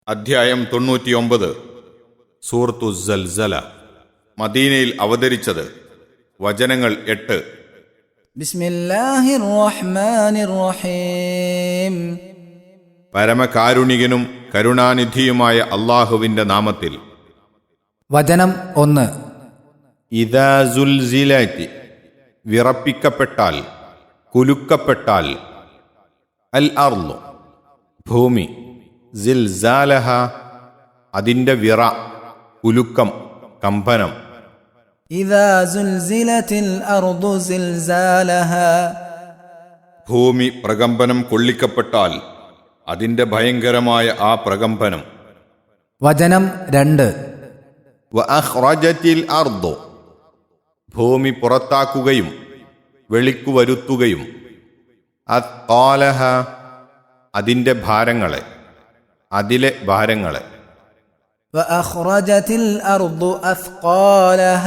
അധ്യായം 99 സൂറത്തു സൽസല. മദീനയിൽ അവതരിച്ചത്. വചനങ്ങൾ 8. ബിസ്മില്ലാഹിർ റഹ്മാനിർ റഹീം. പരമകാരുണികനും കരുണാനിധിയുമായ അല്ലാഹുവിന്റെ നാമത്തിൽ. വചനം 1. ഇദാ സുൽസിലതി, വിറപ്പിക്കപ്പെട്ടാൽ, കുലുക്കപ്പെട്ടാൽ. അൽ അർളു, ഭൂമി. സിൽസാലഹ, അതിൻ്റെ വിറ, കുലുക്കം, കമ്പനം. ഇദാ സുൽസിലതിൽ അർദു സിൽസാലഹ, ഭൂമി പ്രകമ്പനം കൊള്ളിക്കപ്പെട്ടാൽ അതിൻ്റെ ഭയങ്കരമായ ആ പ്രകമ്പനം. വചനം 2. വഅഖ്റജതിൽ അർദു, ഭൂമി പുറത്താക്കുകയും വെളിക്കു വരുത്തുകയും. അത്ഖാലഹ, അതിൻ്റെ ഭാരങ്ങളെ, അതിലെ ഭാരങ്ങളെ. വഅഖ്റജതിൽ അർദു അത്ഖാലഹ,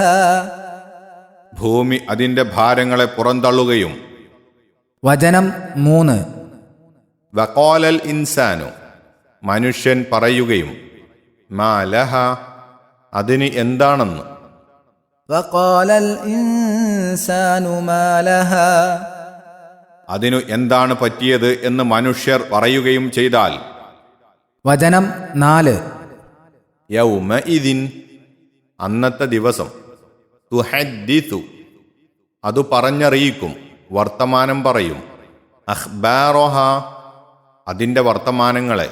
ഭൂമി അതിൻ്റെ ഭാരങ്ങളെ പുറന്തള്ളുകയും. വചനം 3. വഖാലൽ ഇൻസാനു, മനുഷ്യൻ പറയുകയും. മാ ലഹ, അതിന് എന്താണെന്ന്. വഖാലൽ ഇൻസാനു മാ ലഹ, അതിനു എന്താണ് പറ്റിയത് എന്ന് മനുഷ്യർ പറയുകയും ചെയ്താൽ. വചനം 4. യൗമഇദിൻ, അന്നത്തെ ദിവസം. തുഹദ്ദിസു, അത് പറഞ്ഞറിയിക്കും, വർത്തമാനം പറയും. അഖ്ബാറഹ, അതിൻ്റെ വർത്തമാനങ്ങളെ.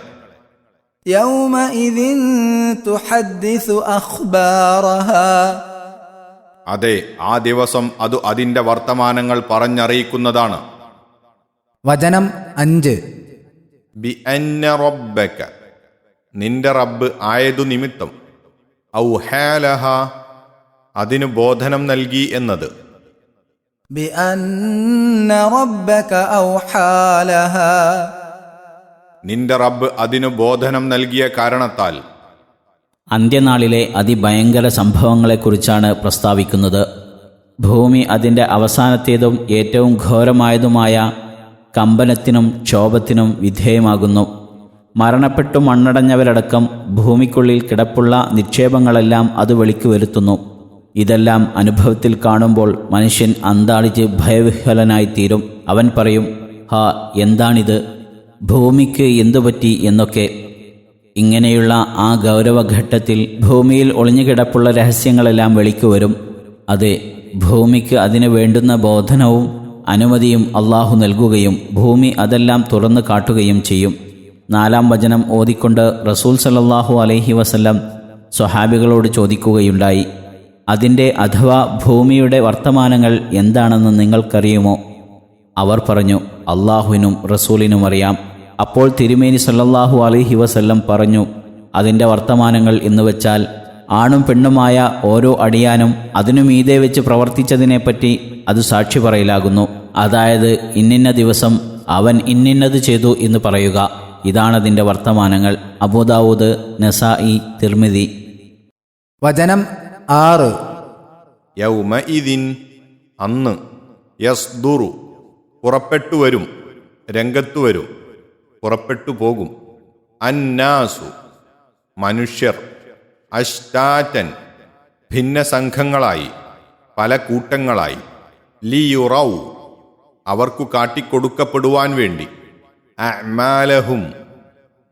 യൗമഇദിൻ തുഹദ്ദിസു അഖ്ബാറഹ, അതെ, ആ ദിവസം അത് അതിൻ്റെ വർത്തമാനങ്ങൾ പറഞ്ഞറിയിക്കുന്നതാണ്. വചനം 5. ബി അന്ന റബ്ബക, നിന്റെ റബ്ബ് ആയതു നിമിത്തം. ഔഹാലഹ, അതിനു ബോധനം നൽകി എന്നത്. ബി അന്ന റബ്ബക ഔഹാലഹ, നിന്റെ റബ്ബ് അതിനു ബോധനം നൽകിയ കാരണത്താൽ. അന്ത്യനാളിലെ അതിഭയങ്കര സംഭവങ്ങളെക്കുറിച്ചാണ് പ്രസ്താവിക്കുന്നത്. ഭൂമി അതിൻ്റെ അവസാനത്തേതും ഏറ്റവും ഘോരമായതുമായ കമ്പനത്തിനും ക്ഷോഭത്തിനും വിധേയമാകുന്നു. മരണപ്പെട്ടു മണ്ണടഞ്ഞവരടക്കം ഭൂമിക്കുള്ളിൽ കിടപ്പുള്ള നിക്ഷേപങ്ങളെല്ലാം അത് വെളിക്കു വരുത്തുന്നു. ഇതെല്ലാം അനുഭവത്തിൽ കാണുമ്പോൾ മനുഷ്യൻ അന്താളിച്ച് ഭയവിഹ്വലനായിത്തീരും. അവൻ പറയും, ഹാ, എന്താണിത്, ഭൂമിക്ക് എന്തുപറ്റി എന്നൊക്കെ. ഇങ്ങനെയുള്ള ആ ഗൗരവഘട്ടത്തിൽ ഭൂമിയിൽ ഒളിഞ്ഞുകിടപ്പുള്ള രഹസ്യങ്ങളെല്ലാം വെളിക്കു വരും. അതെ, ഭൂമിക്ക് അതിന് വേണ്ടുന്ന ബോധനവും അനുമതിയും അള്ളാഹു നൽകുകയും ഭൂമി അതെല്ലാം തുറന്നു കാട്ടുകയും ചെയ്യും. 4-ാം വചനം ഓതിക്കൊണ്ട് റസൂൽ സല്ലല്ലാഹു അലൈഹി വസല്ലം സ്വഹാബികളോട് ചോദിക്കുകയുണ്ടായി, അതിൻ്റെ അഥവാ ഭൂമിയുടെ വർത്തമാനങ്ങൾ എന്താണെന്ന് നിങ്ങൾക്കറിയുമോ? അവർ പറഞ്ഞു, അള്ളാഹുവിനും റസൂലിനും അറിയാം. അപ്പോൾ തിരുമേനി സല്ലല്ലാഹു അലൈഹി വസല്ലം പറഞ്ഞു, അതിൻ്റെ വർത്തമാനങ്ങൾ എന്നുവെച്ചാൽ ആണും പെണ്ണുമായ ഓരോ അടിയാനും അതിനു മീതെ വെച്ച് പ്രവർത്തിച്ചതിനെപ്പറ്റി അത് സാക്ഷി പറയലാകുന്നു. അതായത്, ഇന്നിന്ന ദിവസം അവൻ ഇന്നിന്നത് ചെയ്തു എന്ന് പറയുക. ഇതാണതിൻ്റെ വർത്തമാനങ്ങൾ. അബൂദാവൂദ്, നസായി, തിർമിദി. വചനം 6. യൗമഇദിൻ, അന്ന്. യസ്ദുറു, പുറപ്പെട്ടു വരും, രംഗത്തു വരും, പുറപ്പെട്ടു പോകും. അന്നാസു, മനുഷ്യർ. അഷ്ടാറ്റൻ, ഭിന്ന സംഘങ്ങളായി, പല കൂട്ടങ്ങളായി. ലിയുറൗ, അവർക്കു കാട്ടിക്കൊടുക്കപ്പെടുവാൻ വേണ്ടി. അഅ്മാലഹും,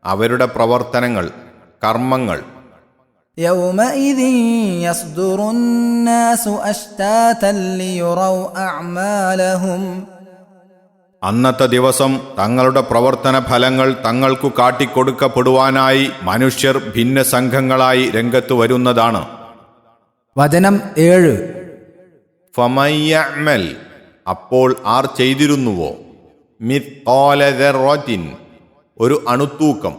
അവരുടെ പ്രവർത്തനങ്ങൾ, കർമ്മങ്ങൾ. യൗമഇദിൻ യസ്ദുറുന്നാസു അഷ്താതൻ ലിയുറൗ അഅ്മാലഹും, അന്നത്തെ ദിവസം തങ്ങളുടെ പ്രവർത്തന ഫലങ്ങൾ തങ്ങൾക്കു കാട്ടിക്കൊടുക്കപ്പെടുവാനായി മനുഷ്യർ ഭിന്ന സംഘങ്ങളായി രംഗത്തു വരുന്നതാണ്. വചനം 7. ഫമയ്യഅ്മൽ, അപ്പോൾ ആർ ചെയ്തിരുന്നുവോ. മിത്ഖാല ദർറത്തിൻ, ഒരു അണുത്തൂക്കം,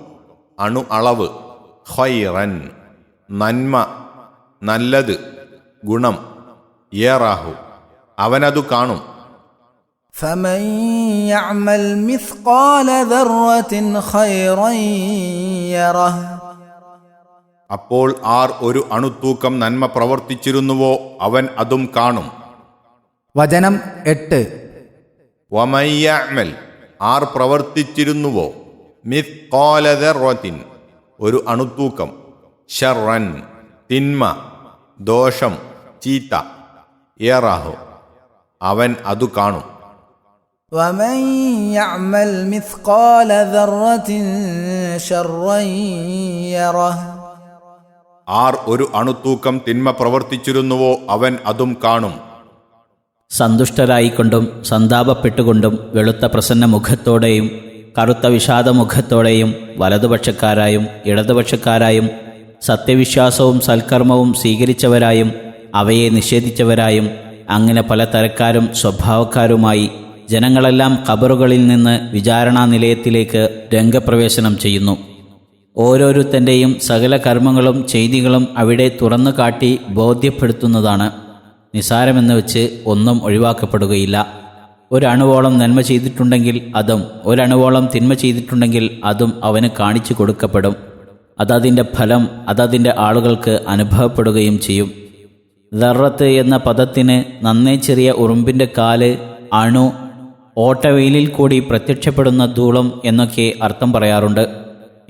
അണു അളവ്. ഖൈറൻ, നന്മ, നല്ലത്, ഗുണം. യറഹു, അവനതു കാണും. ഫമൻ യഅ്മൽ മിത്ഖാല ദർറത്തിൻ ഖൈറൻ യറഹ്, അപ്പോൾ ആർ ഒരു അണുത്തൂക്കം നന്മ പ്രവർത്തിച്ചിരുന്നുവോ അവൻ അതും കാണും. വചനം 8. വമയ്യഅ്മൽ, ആർ പ്രവർത്തിച്ചിരുന്നുവോ. മിത്ഖാല ദർറത്തിൻ, ഒരു അണുത്തൂക്കം, ഷർറൻ തിന്മ, ദോഷം, ചീത്ത, യറഹു അവൻ അതു കാണും. ومن يعمل مثقال ذرة شرا يره ആർ ഒരു അണുത്തൂക്കം തിന്മ പ്രവർത്തിച്ചിരുന്നുവോ അവൻ അതും കാണും. സന്തുഷ്ടരായിക്കൊണ്ടും സന്താപപ്പെട്ടുകൊണ്ടും വെളുത്ത പ്രസന്ന മുഖത്തോടെയും കറുത്ത വിഷാദമുഖത്തോടെയും വലതുപക്ഷക്കാരായും ഇടതുപക്ഷക്കാരായും സത്യവിശ്വാസവും സൽക്കർമ്മവും സ്വീകരിച്ചവരായും അവയെ നിഷേധിച്ചവരായും അങ്ങനെ പല തരക്കാരും സ്വഭാവക്കാരുമായി ജനങ്ങളെല്ലാം ഖബറുകളിൽ നിന്ന് വിചാരണാ നിലയത്തിലേക്ക് രംഗപ്രവേശനം ചെയ്യുന്നു. ഓരോരുത്തൻ്റെയും സകല കർമ്മങ്ങളും ചെയ്തികളും അവിടെ തുറന്നു കാട്ടി ബോധ്യപ്പെടുത്തുന്നതാണ്. നിസാരമെന്ന് വെച്ച് ഒന്നും ഒഴിവാക്കപ്പെടുകയില്ല. ഒരണുവോളം നന്മ ചെയ്തിട്ടുണ്ടെങ്കിൽ അതും ഒരണുവോളം തിന്മ ചെയ്തിട്ടുണ്ടെങ്കിൽ അതും അവന് കാണിച്ചു കൊടുക്കപ്പെടും. അതതിൻ്റെ ഫലം അതതിൻ്റെ ആളുകൾക്ക് അനുഭവപ്പെടുകയും ചെയ്യും. ദർറത്ത് എന്ന പദത്തിന് നന്നേ ചെറിയ ഉറുമ്പിൻ്റെ കാല്, അണു, ഓട്ടവെയിലിൽ കൂടി പ്രത്യക്ഷപ്പെടുന്ന ധൂളം എന്നൊക്കെ അർത്ഥം പറയാറുണ്ട്.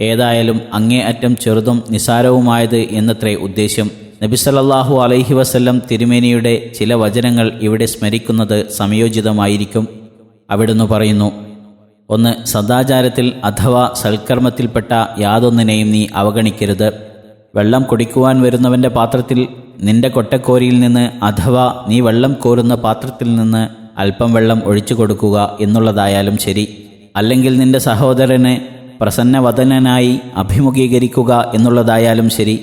ഏതായാലും അങ്ങേ അറ്റം ചെറുതും നിസാരവുമായത് എന്നത്രേ ഉദ്ദേശ്യം. നബി സല്ലല്ലാഹു അലൈഹി വസല്ലം തിരുമേനിയുടെ ചില വചനങ്ങൾ ഇവിടെ സ്മരിക്കുന്നത് സംയോജിതമായിരിക്കും. അവിടുന്ന് പറയുന്നു: 1. സദാചാരത്തിൽ അഥവാ സൽക്കർമ്മത്തിൽപ്പെട്ട യാതൊന്നിനെയും നീ അവഗണിക്കരുത്. വെള്ളം കുടിക്കുവാൻ വരുന്നവൻ്റെ പാത്രത്തിൽ നിന്റെ കൊട്ടക്കോരിയിൽ നിന്ന് അഥവാ നീ വെള്ളം കോരുന്ന പാത്രത്തിൽ നിന്ന് അല്പം വെള്ളം ഒഴിച്ചു കൊടുക്കുക എന്നുള്ളതായാലും ശരി, അല്ലെങ്കിൽ നിന്റെ സഹോദരനെ പ്രസന്നവദനായി അഭിമുഖീകരിക്കുക എന്നുള്ളതായാലും ശരി.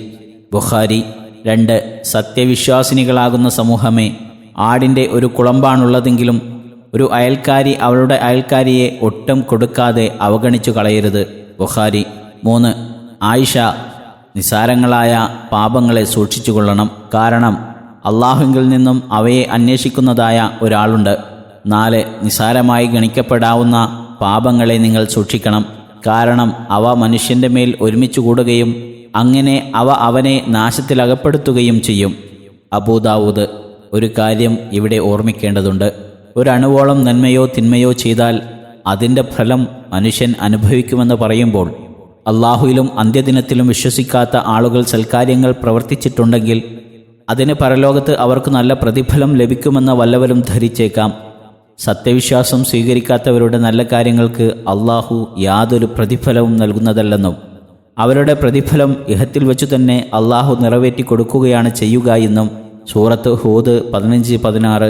ബുഖാരി. 2. സത്യവിശ്വാസിനികളാകുന്ന സമൂഹമേ, ആടിൻ്റെ ഒരു കുളമ്പാണുള്ളതെങ്കിലും ഒരു അയൽക്കാരി അവളുടെ അയൽക്കാരിയെ ഒട്ടും കൊടുക്കാതെ അവഗണിച്ചു കളയരുത്. ബുഖാരി. 3. ആയിഷ, നിസാരങ്ങളായ പാപങ്ങളെ സൂക്ഷിച്ചുകൊള്ളണം. കാരണം അള്ളാഹുവിൽ നിന്നും അവയെ അന്വേഷിക്കുന്നതായ ഒരാളുണ്ട്. 4. നിസാരമായി ഗണിക്കപ്പെടാവുന്ന പാപങ്ങളെ നിങ്ങൾ സൂക്ഷിക്കണം. കാരണം അവ മനുഷ്യൻ്റെ മേൽ ഒരുമിച്ച് കൂടുകയും അങ്ങനെ അവ അവനെ നാശത്തിലകപ്പെടുത്തുകയും ചെയ്യും. അബൂദാവൂദ്. ഒരു കാര്യം ഇവിടെ ഓർമ്മിക്കേണ്ടതുണ്ട്. ഒരണുവോളം നന്മയോ തിന്മയോ ചെയ്താൽ അതിൻ്റെ ഫലം മനുഷ്യൻ അനുഭവിക്കുമെന്ന് പറയുമ്പോൾ അള്ളാഹുവിലും അന്ത്യദിനത്തിലും വിശ്വസിക്കാത്ത ആളുകൾ സൽക്കാര്യങ്ങൾ പ്രവർത്തിച്ചിട്ടുണ്ടെങ്കിൽ അതിന് പരലോകത്ത് അവർക്ക് നല്ല പ്രതിഫലം ലഭിക്കുമെന്ന് വല്ലവരും ധരിച്ചേക്കാം. സത്യവിശ്വാസം സ്വീകരിക്കാത്തവരുടെ നല്ല കാര്യങ്ങൾക്ക് അള്ളാഹു യാതൊരു പ്രതിഫലവും നൽകുന്നതല്ലെന്നും അവരുടെ പ്രതിഫലം ഇഹത്തിൽ വെച്ചു തന്നെ അള്ളാഹു നിറവേറ്റി കൊടുക്കുകയാണ് ചെയ്യുക എന്നും സൂറത്ത് ഹൂദ് 15-16,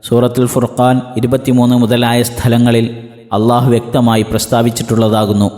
സൂറത്തുൽ ഫുർഖാൻ 23 മുതലായ സ്ഥലങ്ങളിൽ അള്ളാഹു വ്യക്തമായി പ്രസ്താവിച്ചിട്ടുള്ളതാകുന്നു.